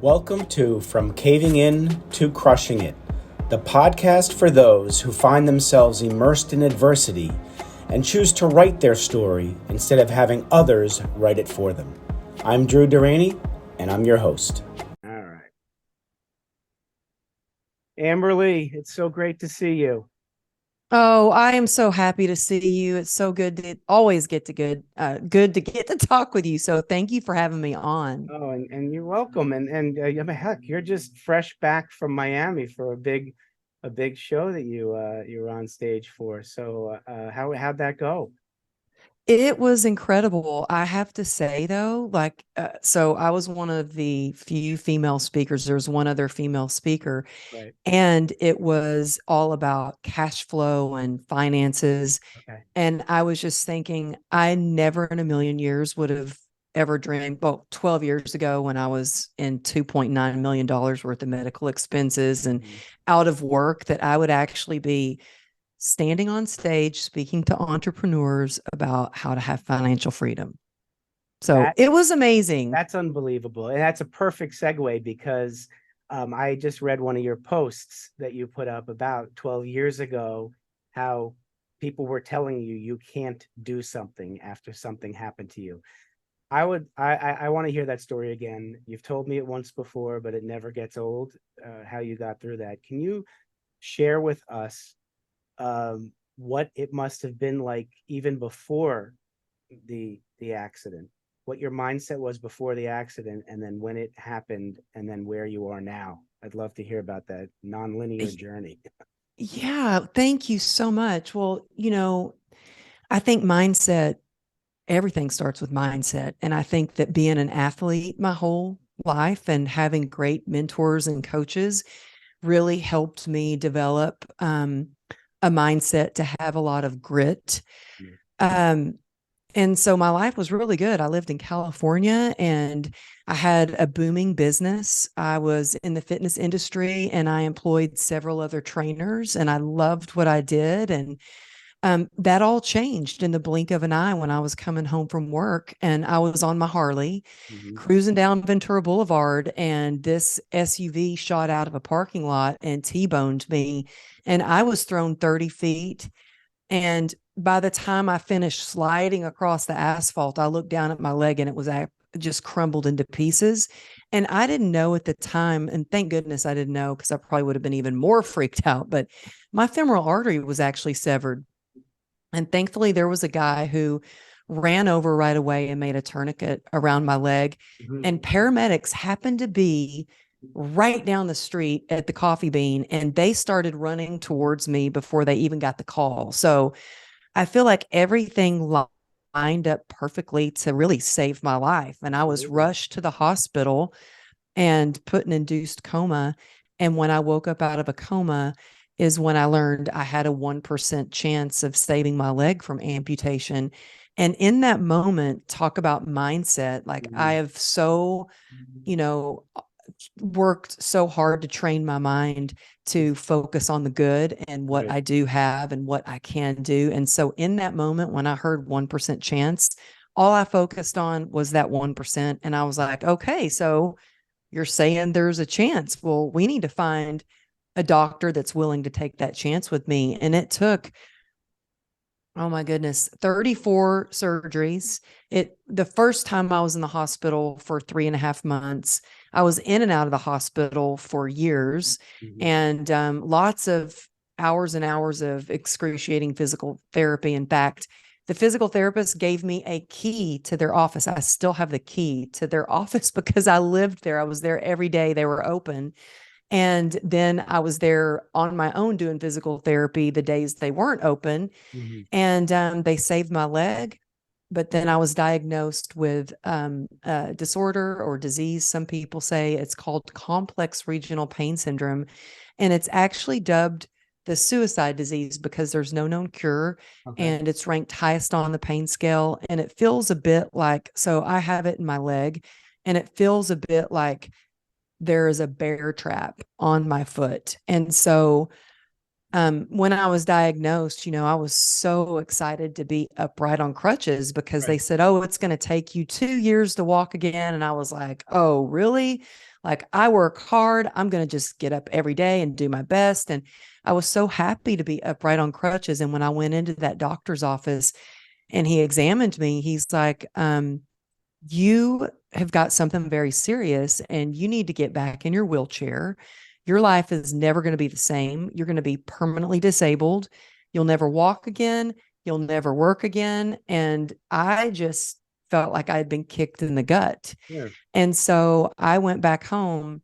Welcome to From Caving In to Crushing It, the podcast for those who find themselves immersed in adversity and choose to write their story instead of having others write it for them. I'm Drew Deraney, and I'm your host. All right. Amberly, it's so great to see you. Oh, I am so happy to see you. It's so good to always good to get to talk with you. So thank you for having me on. Oh, and you're welcome. And I mean, heck, you're just fresh back from Miami for a big show that you were on stage for. So how'd that go? It was incredible. I have to say though, so I was one of the few female speakers. There's one other female speaker, Right. and it was all about cash flow and finances. Okay. And I was just thinking, I never in a million years would have ever dreamed, well, 12 years ago when I was in $2.9 million worth of medical expenses and out of work, that I would actually be standing on stage speaking to entrepreneurs about how to have financial freedom. So it was amazing. That's unbelievable. And that's a perfect segue because I just read one of your posts that you put up about 12 years ago, how people were telling you you can't do something after something happened to you. I want to hear that story again. You've told me it once before, but it never gets old, how you got through that. Can you share with us what it must have been like even before the accident, what your mindset was before the accident, and then when it happened, and then where you are now? I'd love to hear about that nonlinear journey. Yeah, thank you so much. Well, I think everything starts with mindset. And I think that being an athlete my whole life and having great mentors and coaches really helped me develop a mindset to have a lot of grit. And so my life was really good. I lived in California and I had a booming business. I was in the fitness industry and I employed several other trainers and I loved what I did. And that all changed in the blink of an eye when I was coming home from work and I was on my Harley cruising down Ventura Boulevard, and this SUV shot out of a parking lot and T-boned me, and I was thrown 30 feet. And by the time I finished sliding across the asphalt, I looked down at my leg and it was just crumbled into pieces. And I didn't know at the time, and thank goodness I didn't know because I probably would have been even more freaked out, but my femoral artery was actually severed. And thankfully, there was a guy who ran over right away and made a tourniquet around my leg. And paramedics happened to be right down the street at the Coffee Bean, and they started running towards me before they even got the call. So I feel like everything lined up perfectly to really save my life. And I was rushed to the hospital and put in induced coma. And when I woke up out of a coma, is when I learned I had a 1% chance of saving my leg from amputation. And in that moment, talk about mindset. Like I have worked so hard to train my mind to focus on the good and what I do have and what I can do. And so in that moment, when I heard 1% chance, all I focused on was that 1%. And I was like, okay, so you're saying there's a chance. Well, we need to find a doctor that's willing to take that chance with me. And it took, oh my goodness, 34 surgeries. The first time I was in the hospital for 3.5 months, I was in and out of the hospital for years, and lots of hours and hours of excruciating physical therapy. In fact, the physical therapist gave me a key to their office. I still have the key to their office because I lived there. I was there every day they were open. And then I was there on my own doing physical therapy the days they weren't open. And they saved my leg. But then I was diagnosed with a disorder or disease. Some people say it's called complex regional pain syndrome. And it's actually dubbed the suicide disease because there's no known cure. And it's ranked highest on the pain scale. And it feels a bit like, so I have it in my leg, and it feels a bit like there is a bear trap on my foot. And so when I was diagnosed, I was so excited to be upright on crutches because they said, oh, it's going to take you 2 years to walk again. And I was like, oh, really? Like, I work hard. I'm going to just get up every day and do my best. And I was so happy to be upright on crutches. And when I went into that doctor's office and he examined me, he's like, you have got something very serious and you need to get back in your wheelchair. Your life is never going to be the same. You're going to be permanently disabled. You'll never walk again. You'll never work again. And I just felt like I had been kicked in the gut. Yeah. And so I went back home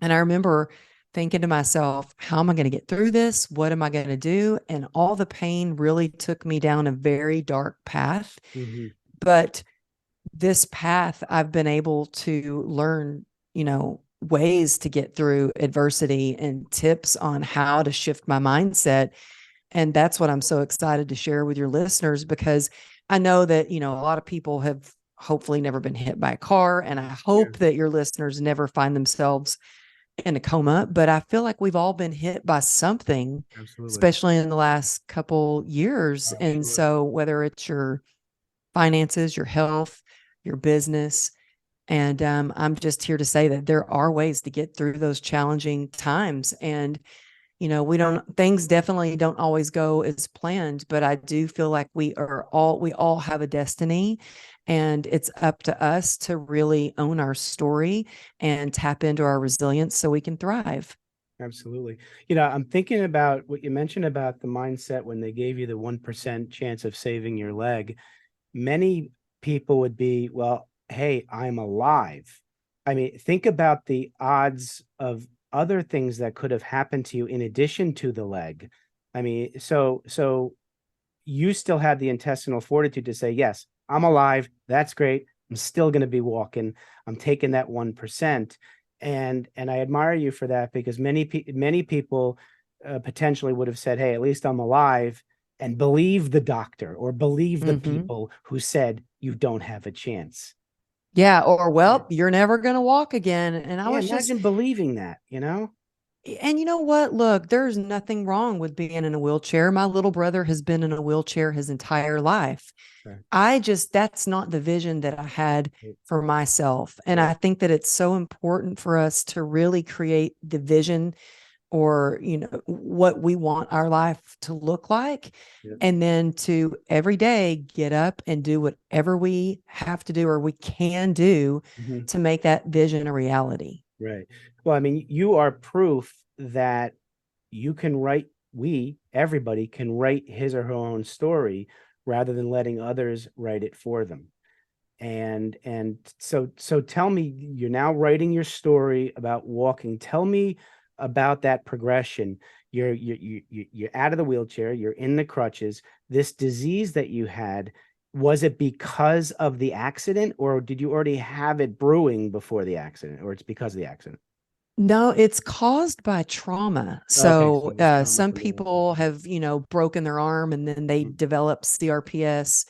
and I remember thinking to myself, how am I going to get through this? What am I going to do? And all the pain really took me down a very dark path. Mm-hmm. But this path, I've been able to learn, ways to get through adversity and tips on how to shift my mindset. And that's what I'm so excited to share with your listeners, because I know that, a lot of people have hopefully never been hit by a car. And I hope that your listeners never find themselves in a coma, but I feel like we've all been hit by something, Absolutely. especially in the last couple years. And so whether it's your finances, your health, your business, and I'm just here to say that there are ways to get through those challenging times. And things definitely don't always go as planned, but I do feel like we all have a destiny, and it's up to us to really own our story and tap into our resilience so we can thrive. Absolutely. I'm thinking about what you mentioned about the mindset when they gave you the 1% chance of saving your leg. Many people would be, well, hey, I'm alive. I mean, think about the odds of other things that could have happened to you in addition to the leg. I mean, so you still had the intestinal fortitude to say, yes, I'm alive. That's great. I'm still going to be walking. I'm taking that 1%. And I admire you for that, because many people potentially would have said, hey, at least I'm alive, and believe the doctor or believe the people who said you don't have a chance. Yeah. Or, well, you're never going to walk again. And I was imagine believing that, And you know what? Look, there's nothing wrong with being in a wheelchair. My little brother has been in a wheelchair his entire life. Right. That's not the vision that I had for myself. And I think that it's so important for us to really create the vision, or, what we want our life to look like. Yeah. And then to every day get up and do whatever we have to do or we can do to make that vision a reality. Right. Well, I mean, you are proof that everybody can write his or her own story rather than letting others write it for them. And so tell me, you're now writing your story about walking. Tell me about that progression. You're out of the wheelchair, you're in the crutches. This disease that you had, was it because of the accident, or did you already have it brewing before the accident, or it's because of the accident? No, it's caused by trauma. So, some people have, broken their arm and then they develop CRPS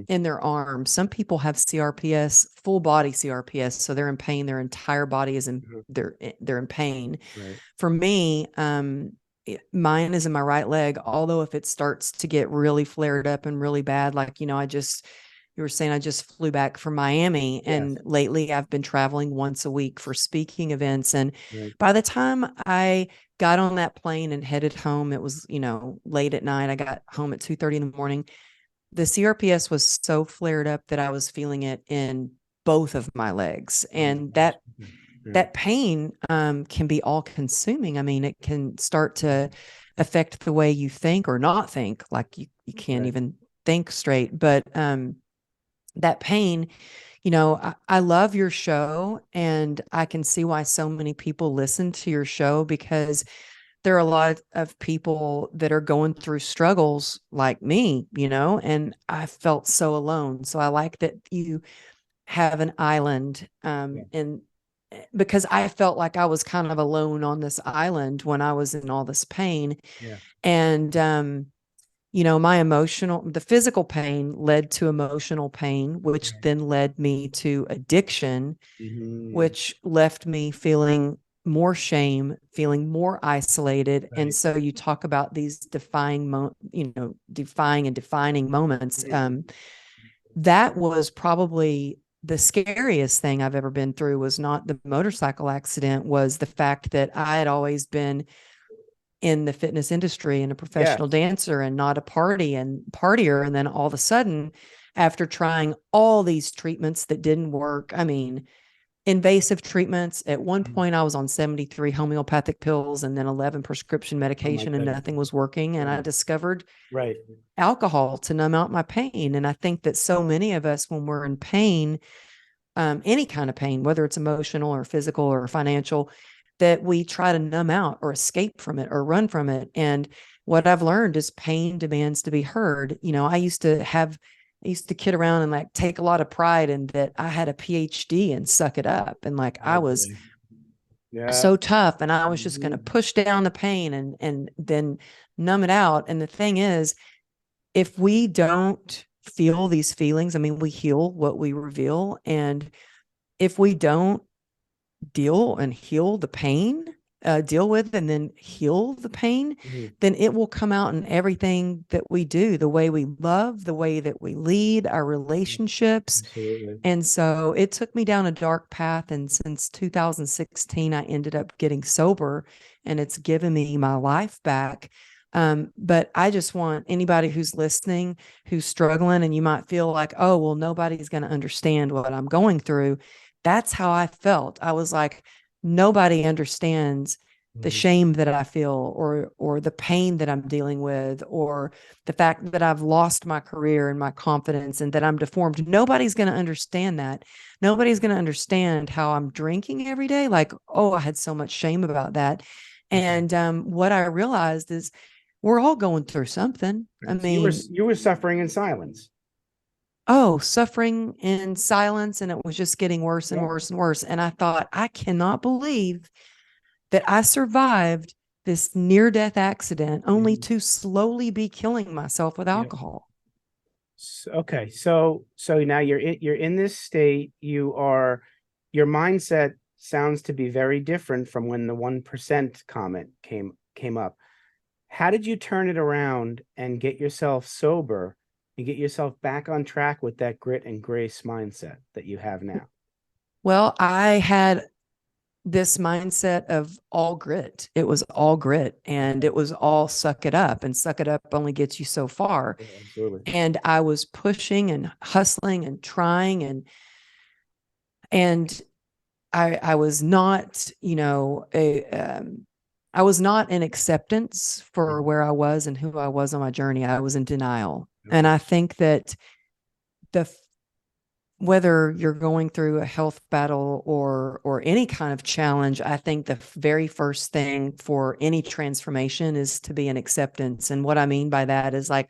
in their arm. Some people have CRPS, full body CRPS. So they're in pain. Their entire body is they're in pain. Right. For me, mine is in my right leg. Although if it starts to get really flared up and really bad, like, you were saying, I just flew back from Miami, and lately I've been traveling once a week for speaking events. And by the time I got on that plane and headed home, it was, late at night. I got home at 2:30 in the morning. The CRPS was so flared up that I was feeling it in both of my legs. And that pain can be all consuming. I mean, it can start to affect the way you think or not think, like you can't even think straight. But that pain, I love your show, and I can see why so many people listen to your show, because there are a lot of people that are going through struggles like me, and I felt so alone. So I like that you have an island, and because I felt like I was kind of alone on this island when I was in all this pain. And, the physical pain led to emotional pain, which then led me to addiction, which left me feeling more shame, feeling more isolated. And so you talk about these defying and defining moments. That was probably the scariest thing I've ever been through was not the motorcycle accident, was the fact that I had always been in the fitness industry and a professional dancer and not a partier. And then all of a sudden, after trying all these treatments that didn't work, I mean, invasive treatments. At one point, I was on 73 homeopathic pills and then 11 prescription medication, and nothing was working. And I discovered alcohol to numb out my pain. And I think that so many of us, when we're in pain, any kind of pain, whether it's emotional or physical or financial, that we try to numb out or escape from it or run from it. And what I've learned is pain demands to be heard. You know, I used to kid around and like take a lot of pride in that I had a PhD and suck it up. And like, I was so tough, and I was just going to push down the pain and then numb it out. And the thing is, if we don't feel these feelings, I mean, we heal what we reveal. And if we don't deal and heal the pain, deal with and then heal the pain, then it will come out in everything that we do, the way we love, the way that we lead our relationships. Absolutely. And so it took me down a dark path. And since 2016, I ended up getting sober, and it's given me my life back. But I just want anybody who's listening, who's struggling, and you might feel like, oh, well, nobody's going to understand what I'm going through. That's how I felt. I was like, nobody understands the shame that I feel, or the pain that I'm dealing with, or the fact that I've lost my career and my confidence and that I'm deformed. Nobody's going to understand that. Nobody's going to understand how I'm drinking every day. Like, oh, I had so much shame about that. And what I realized is we're all going through something. I mean, you were suffering in silence. Oh, suffering in silence. And it was just getting worse and worse and worse. And I thought, I cannot believe that I survived this near-death accident only to slowly be killing myself with alcohol. Okay. So now you're in this state. Your mindset sounds to be very different from when the 1% comment came up. How did you turn it around and get yourself sober and get yourself back on track with that grit and grace mindset that you have now? Well, I had this mindset of all grit. It was all grit, and it was all suck it up, and suck it up only gets you so far. Yeah, absolutely. And I was pushing and hustling and trying, and I was not, I was not in acceptance for where I was and who I was on my journey. I was in denial. And I think that whether you're going through a health battle or any kind of challenge, I think the very first thing for any transformation is to be in acceptance. And what I mean by that is like,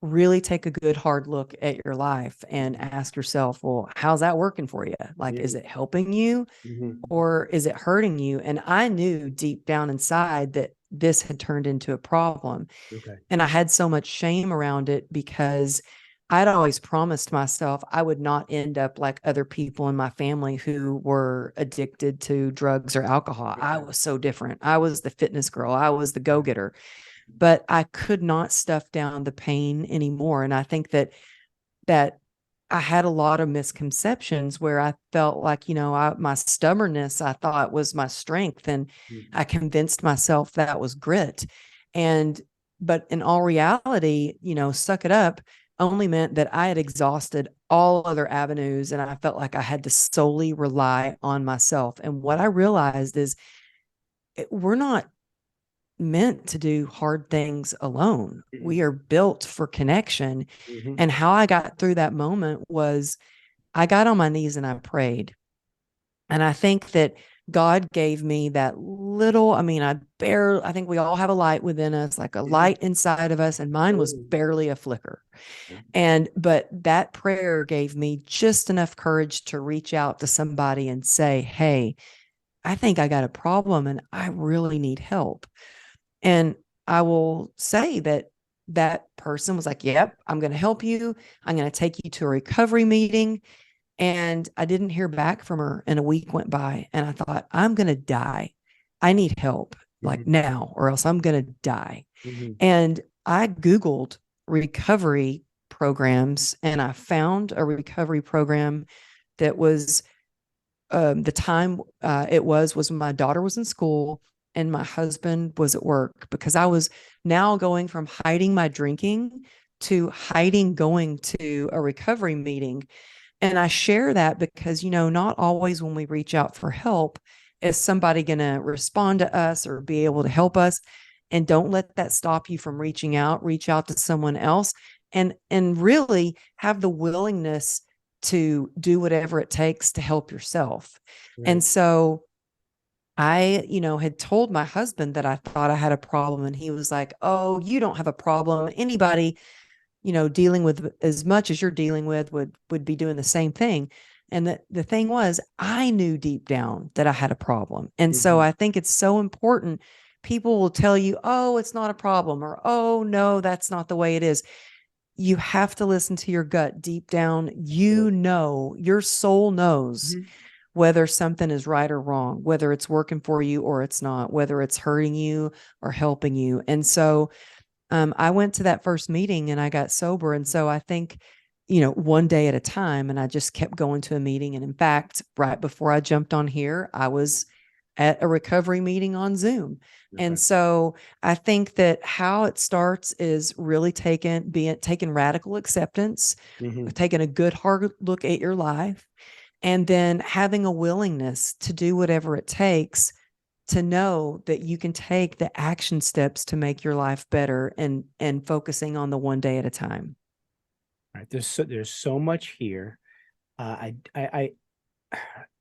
really take a good hard look at your life and ask yourself, well, how's that working for you? Like, is it helping you or is it hurting you? And I knew deep down inside that this had turned into a problem. And I had so much shame around it because I'd always promised myself I would not end up like other people in my family who were addicted to drugs or alcohol. I was so different. I was the fitness girl. I was the go-getter. But I could not stuff down the pain anymore. And I think that I had a lot of misconceptions where I felt like, my stubbornness, I thought was my strength. And I convinced myself that was grit. But in all reality, suck it up only meant that I had exhausted all other avenues. And I felt like I had to solely rely on myself. And what I realized is we're not meant to do hard things alone. We are built for connection. And how I got through that moment was I got on my knees and I prayed. And I think that God gave me that little, I think we all have a light within us, like a light inside of us. And mine was barely a flicker. But that prayer gave me just enough courage to reach out to somebody and say, hey, I think I got a problem and I really need help. And I will say that person was like, yep, I'm going to help you. I'm going to take you to a recovery meeting. And I didn't hear back from her, and a week went by, and I thought, I'm going to die. I need help like now, or else I'm going to die. And I Googled recovery programs, and I found a recovery program that was the time it was when my daughter was in school and my husband was at work, because I was now going from hiding my drinking to hiding going to a recovery meeting. And I share that because, not always when we reach out for help is somebody going to respond to us or be able to help us. And don't let that stop you from reaching out. Reach out to someone else and really have the willingness to do whatever it takes to help yourself. Right. And so I, had told my husband that I thought I had a problem, and he was like, "Oh, you don't have a problem. Anybody, dealing with as much as you're dealing with would be doing the same thing." And the thing was, I knew deep down that I had a problem. And so I think it's so important. People will tell you, "Oh, it's not a problem," or, "Oh, no, that's not the way it is." You have to listen to your gut deep down. Your soul knows whether something is right or wrong, whether it's working for you or it's not, whether it's hurting you or helping you. And so I went to that first meeting and I got sober. And so I think, one day at a time, and I just kept going to a meeting. And in fact, right before I jumped on here, I was at a recovery meeting on Zoom. Okay. And so I think that how it starts is really taking radical acceptance, taking a good hard look at your life, and then having a willingness to do whatever it takes to know that you can take the action steps to make your life better, and focusing on the one day at a time. All right. There's so much here. I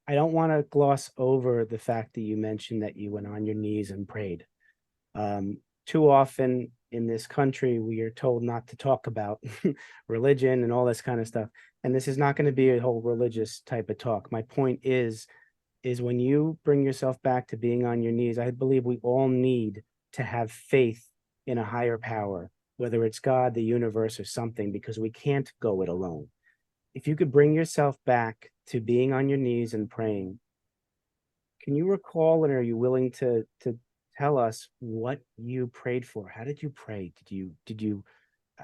don't want to gloss over the fact that you mentioned that you went on your knees and prayed. Too often in this country, we are told not to talk about religion and all this kind of stuff. And this is not going to be a whole religious type of talk. My point is when you bring yourself back to being on your knees, I believe we all need to have faith in a higher power, whether it's God, the universe, or something, because we can't go it alone. If you could bring yourself back to being on your knees and praying, can you recall, and are you willing to tell us what you prayed for? How did you pray?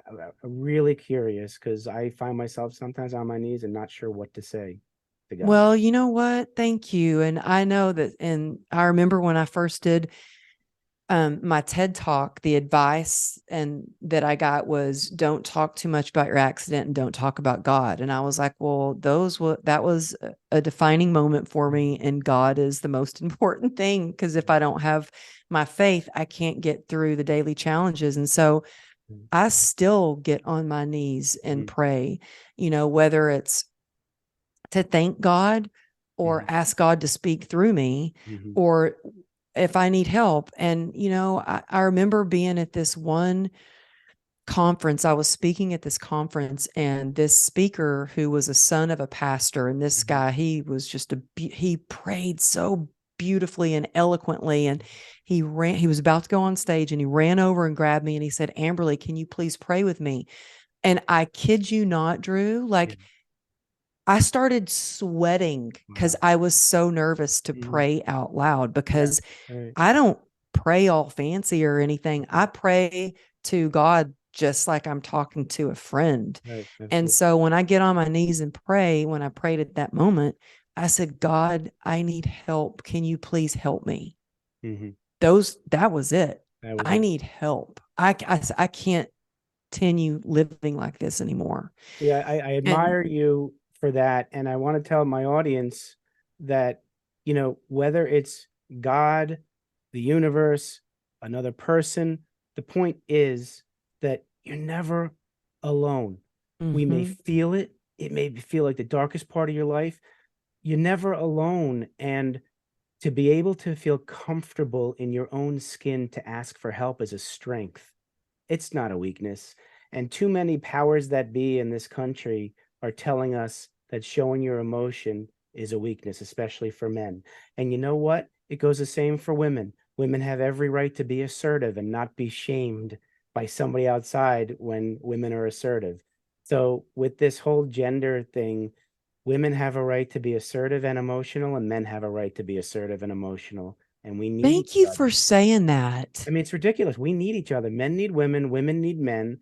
I'm really curious, because I find myself sometimes on my knees and not sure what to say to God. Well, you know what? Thank you. And I know that, and I remember when I first did my TED talk, the advice and that I got was, don't talk too much about your accident and don't talk about God. And I was like, well, that was a defining moment for me. And God is the most important thing, because if I don't have my faith, I can't get through the daily challenges. And so I still get on my knees and pray, whether it's to thank God or ask God to speak through me, or if I need help. And, I remember being at this one conference. I was speaking at this conference, and this speaker, who was a son of a pastor, and this guy, he was just he prayed so beautifully and eloquently. And he was about to go on stage, and he ran over and grabbed me and he said, "Amberly, can you please pray with me?" And I kid you not, Drew, I started sweating because I was so nervous to pray out loud, because I don't pray all fancy or anything. I pray to God just like I'm talking to a friend. And so when I get on my knees and pray, when I prayed at that moment, I said, "God, I need help. Can you please help me?" That was it. I need help. I can't continue living like this anymore. Yeah, I admire you for that. And I want to tell my audience that, whether it's God, the universe, another person, the point is that you're never alone. We may feel it. It may feel like the darkest part of your life. You're never alone. And to be able to feel comfortable in your own skin to ask for help is a strength. It's not a weakness. And too many powers that be in this country are telling us that showing your emotion is a weakness, especially for men. And you know what? It goes the same for women. Women have every right to be assertive and not be shamed by somebody outside when women are assertive. So with this whole gender thing, women have a right to be assertive and emotional, and men have a right to be assertive and emotional. And we need Thank you for saying that. I mean, it's ridiculous. We need each other. Men need women, women need men,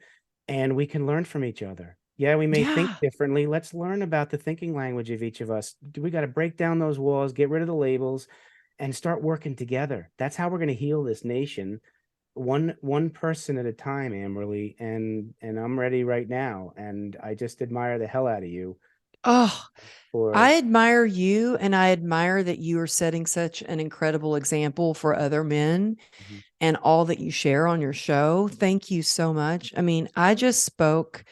and we can learn from each other. Yeah, we may think Yeah. differently. Let's learn about the thinking language of each of us. We got to break down those walls, get rid of the labels, and start working together. That's how we're going to heal this nation, one person at a time, Amberly. And I'm ready right now. And I just admire the hell out of you Oh, for. I admire you, and I admire that you are setting such an incredible example for other men Mhm, and all that you share on your show. Thank you so much. I mean, I just spoke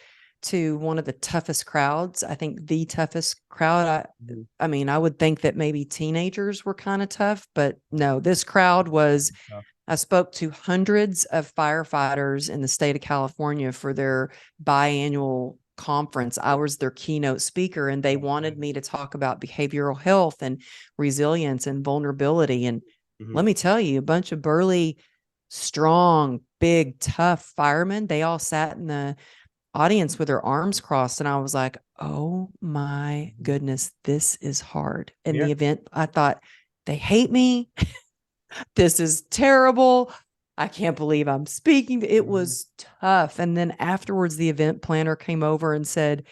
to one of the toughest crowds. I think the toughest crowd. mhm. I mean, I would think that maybe teenagers were kind of tough, but no, this crowd was. I spoke to hundreds of firefighters in the state of California for their biannual conference. I was their keynote speaker, and they wanted me to talk about behavioral health and resilience and vulnerability. And Mhm. let me tell you, a bunch of burly, strong, big, tough firemen, they all sat in the audience with their arms crossed. And I was like, oh my goodness, this is hard. In Yeah. the event, I thought, they hate me. This is terrible. I can't believe I'm speaking. It Mhm. was tough. And then afterwards, the event planner came over and said,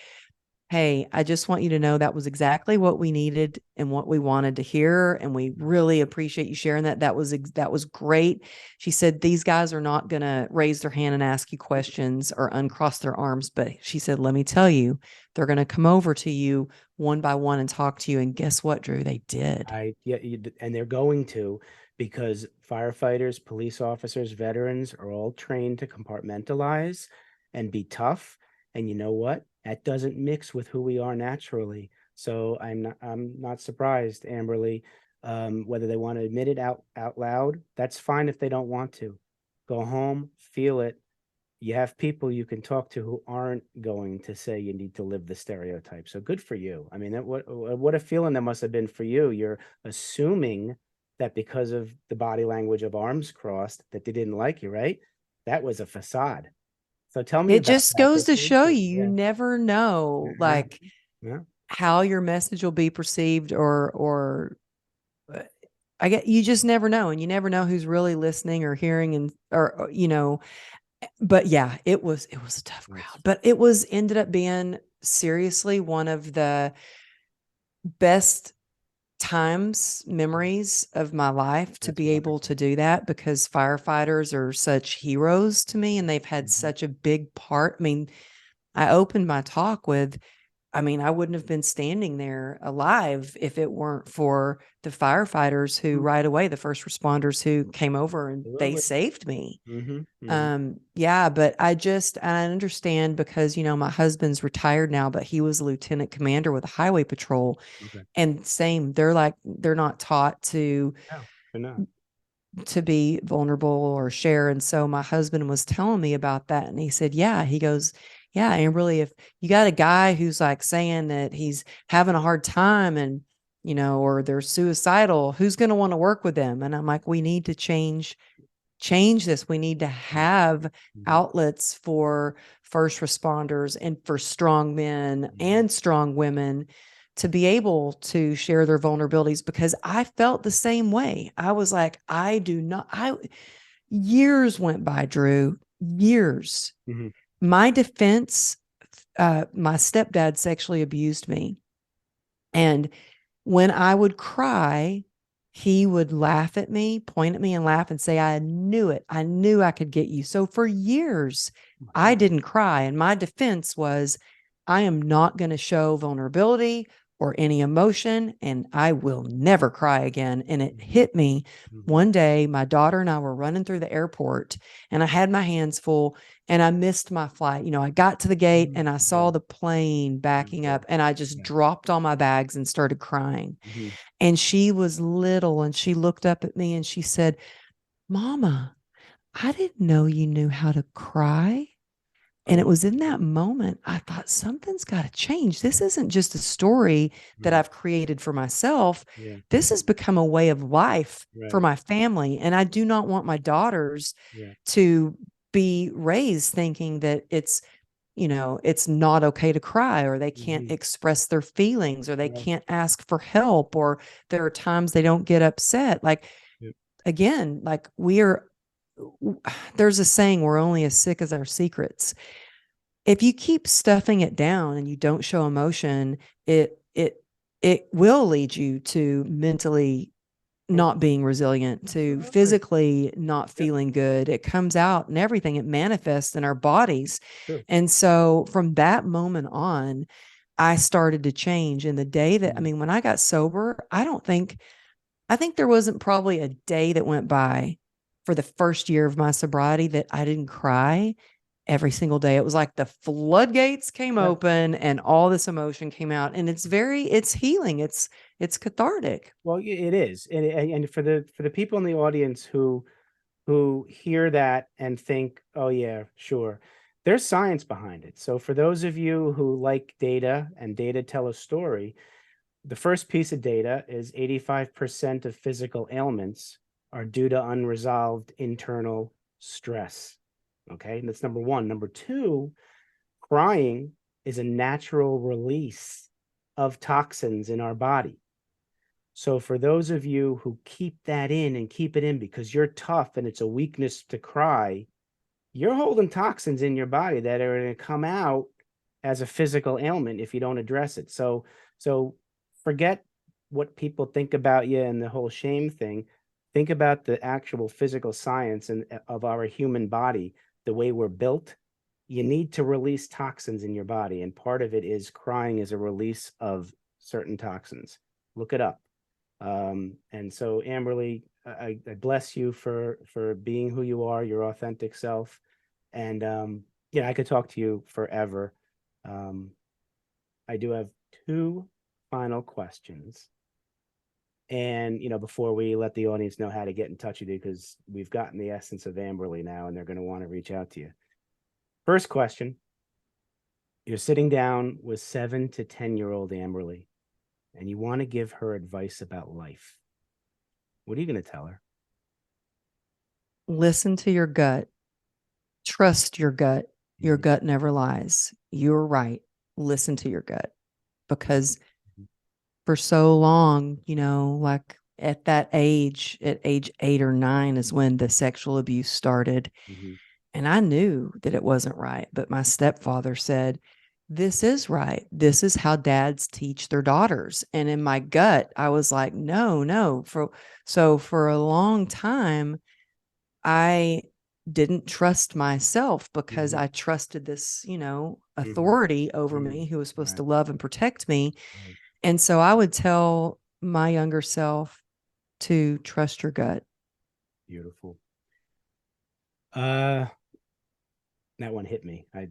hey, I just want you to know that was exactly what we needed and what we wanted to hear. And we really appreciate you sharing that. That was great. She said, these guys are not going to raise their hand and ask you questions or uncross their arms. But she said, let me tell you, they're going to come over to you one by one and talk to you. And guess what, Drew? They did. Yeah, and they're going to, because firefighters, police officers, veterans are all trained to compartmentalize and be tough. And you know what? That doesn't mix with who we are naturally. So I'm not surprised, Amberly. Whether they want to admit it out loud, that's fine if they don't want to. Go home, feel it. You have people you can talk to who aren't going to say you need to live the stereotype. So good for you. I mean, what a feeling that must have been for you. You're assuming that because of the body language of arms crossed that they didn't like you, right? That was a facade. So tell me It about just that. goes This to is show it. you, you Yeah. never know, Yeah. like, Yeah. how your message will be perceived, or uh, I get, you just never know, and you never know who's really listening or hearing, and or but yeah, it was a tough Nice. crowd, but it was ended up being seriously one of the best memories of my life, to That's be able wonderful. to do that, because firefighters are such heroes to me, and they've had Mhm. such a big part. I mean, I opened my talk with, I mean, I wouldn't have been standing there alive if it weren't for the firefighters who Mhm. right away, the first responders who came over and they Absolutely. saved me. Hmm. Hmm. Yeah, but I understand, because, my husband's retired now, but he was a lieutenant commander with a highway patrol, Okay. and same, they're not taught No, they're not. to be vulnerable or share. And so my husband was telling me about that. And he said, yeah, he goes, yeah. And really, if you got a guy who's like saying that he's having a hard time, and, or they're suicidal, who's going to want to work with them? And I'm like, we need to change this. We need to have Mhm. outlets for first responders and for strong men Mhm. and strong women to be able to share their vulnerabilities, because I felt the same way. I was like, I do not, years went by, Drew, years. Mhm. My defense, my stepdad sexually abused me. And when I would cry, he would laugh at me, point at me and laugh and say, I knew it. I knew I could get you. So for years, Oh my I God. didn't cry. And my defense was, I am not going to show vulnerability or any emotion, and I will never cry again. And it Mhm. hit me Mhm. one day. My daughter and I were running through the airport, and I had my hands full, and I missed my flight. I got to the gate Mhm. and I saw Yeah. the plane backing Yeah. up, and I just Yeah. dropped all my bags and started crying. Mhm. And she was little, and she looked up at me and she said, Mama, I didn't know you knew how to cry. And it Oh. was in that moment I thought, something's got to change. This isn't just a story that Mhm. I've created for myself. Yeah. This has become a way of life for Right. my family. And I do not want my daughters Yeah. to be raised thinking that it's not okay to cry, or they can't Mhm. express their feelings, or they Right. can't ask for help, or there are times they don't get upset. Like, Yep. again, like, there's a saying, we're only as sick as our secrets. if you keep stuffing it down and you don't show emotion, it will lead you to mentally not being resilient, to physically not feeling good. It comes out and everything, it manifests in our bodies. True. And so from that moment on, I started to change. And the day that, I mean, when I got sober, I think there wasn't probably a day that went by for the first year of my sobriety that I didn't cry every single day. It was like the floodgates came open and all this emotion came out, and it's healing. It's cathartic. Well, it is. And for the people in the audience who hear that and think, oh yeah, sure, there's science behind it. So for those of you who like data and data tell a story, the first piece of data is 85% of physical ailments are due to unresolved internal stress. Okay, and that's number one. Number two, crying is a natural release of toxins in our body. So for those of you who keep that in and keep it in because you're tough and it's a weakness to cry, you're holding toxins in your body that are going to come out as a physical ailment if you don't address it. So forget what people think about you and the whole shame thing. Think about the actual physical science and of our human body, the way we're built. You need to release toxins in your body, and part of it is crying is a release of certain toxins. Look it up. And so Amberly, I bless you for being who you are, your authentic self. And yeah, I could talk to you forever. I do have two final questions. And before we let the audience know how to get in touch with you, because we've gotten the essence of Amberly now, and they're going to want to reach out to you. First question: you're sitting down with 7 to 10-year-old Amberly, and you want to give her advice about life. What are you going to tell her? Listen to your gut. Trust your gut. Your gut never lies. You're right. Listen to your gut, because for so long, like at that age, at age 8 or 9 is when the sexual abuse started. And I knew that it wasn't right. But my stepfather said, this is right. This is how dads teach their daughters. And in my gut, I was like, no. So for a long time, I didn't trust myself because I trusted this, authority over me who was supposed to love and protect me. And so I would tell my younger self to trust your gut. Beautiful. That one hit me. I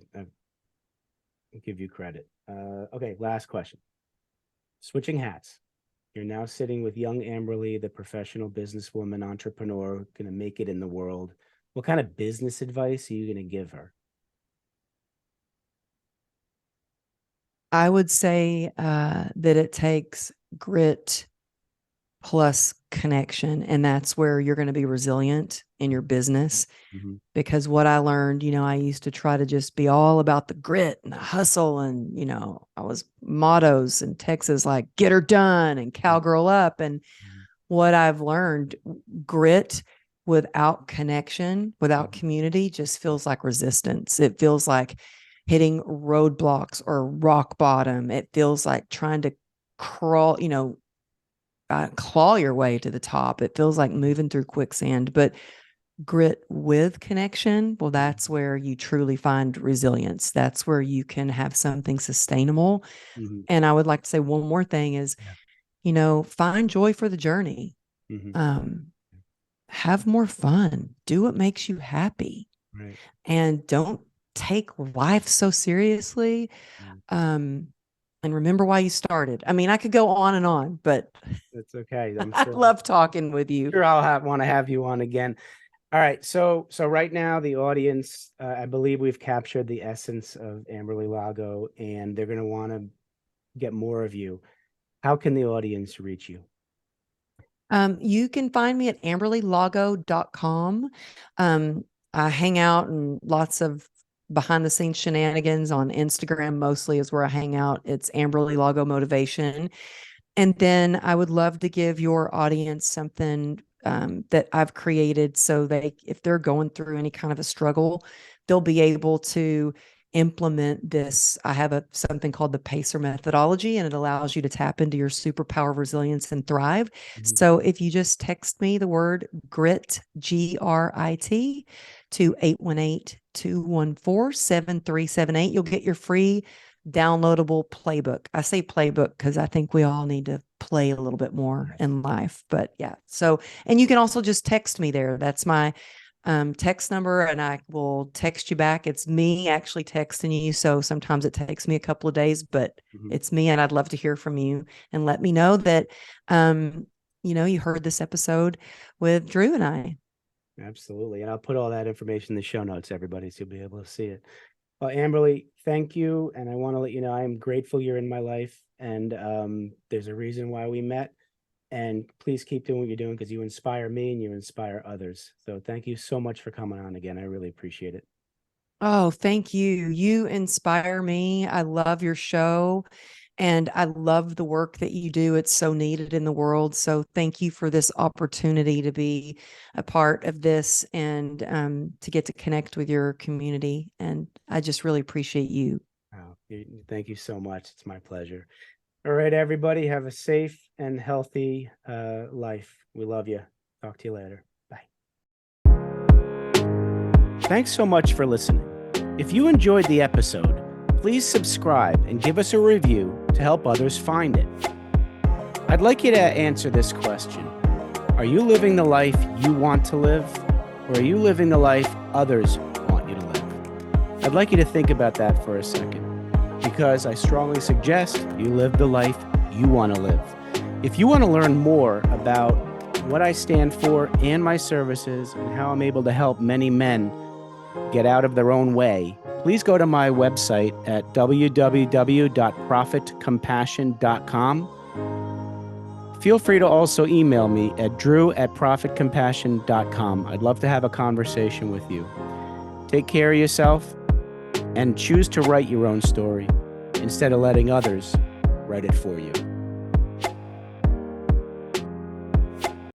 give you credit. Okay, last question. Switching hats. You're now sitting with young Amberly, the professional businesswoman, entrepreneur, going to make it in the world. What kind of business advice are you going to give her? I would say that it takes grit plus connection. And that's where you're going to be resilient in your business. Because what I learned, I used to try to just be all about the grit and the hustle. And, I was mottos in Texas, like get her done and cowgirl up. And what I've learned, grit without connection, without community, just feels like resistance. It feels like hitting roadblocks or rock bottom. It feels like trying to crawl, claw your way to the top. It feels like moving through quicksand. But grit with connection, well, that's where you truly find resilience. That's where you can have something sustainable. And I would like to say one more thing is, find joy for the journey. Have more fun. Do what makes you happy. And don't take life so seriously. And remember why you started. I mean, I could go on and on, but that's okay. I love talking with you. Sure, I'll want to have you on again. All right. So right now the audience, I believe we've captured the essence of Amberly Lago, and they're going to want to get more of you. How can the audience reach you? You can find me at amberlylago.com. I hang out and lots of behind the scenes shenanigans on Instagram, mostly is where I hang out. It's Amberly Lago Motivation. And then I would love to give your audience something that I've created so if they're going through any kind of a struggle, they'll be able to implement this. I have something called the PACER methodology, and it allows you to tap into your superpower resilience and thrive. Mhm. So if you just text me the word GRIT, GRIT, to 818-214-7378, you'll get your free downloadable playbook. I say playbook because I think we all need to play a little bit more in life. But yeah, so, and you can also just text me there. That's my text number, and I will text you back. It's me actually texting you. So sometimes it takes me a couple of days, but it's me, and I'd love to hear from you and let me know that, you heard this episode with Drew and I. Absolutely. And I'll put all that information in the show notes, everybody, so you'll be able to see it. Well, Amberly, thank you. And I want to let you know, I'm grateful you're in my life, and there's a reason why we met. And please keep doing what you're doing, because you inspire me and you inspire others. So thank you so much for coming on again. I really appreciate it. Oh, thank you. You inspire me. I love your show, and I love the work that you do. It's so needed in the world. So thank you for this opportunity to be a part of this, and to get to connect with your community. And I just really appreciate you. Wow. Thank you so much. It's my pleasure. All right, everybody, have a safe and healthy life. We love you. Talk to you later. Bye. Thanks so much for listening. If you enjoyed the episode, please subscribe and give us a review to help others find it. I'd like you to answer this question. Are you living the life you want to live, or are you living the life others want you to live? I'd like you to think about that for a second, because I strongly suggest you live the life you want to live. If you want to learn more about what I stand for and my services and how I'm able to help many men get out of their own way, please go to my website at www.profitcompassion.com. Feel free to also email me at drew@profitcompassion.com. I'd love to have a conversation with you. Take care of yourself, and choose to write your own story instead of letting others write it for you.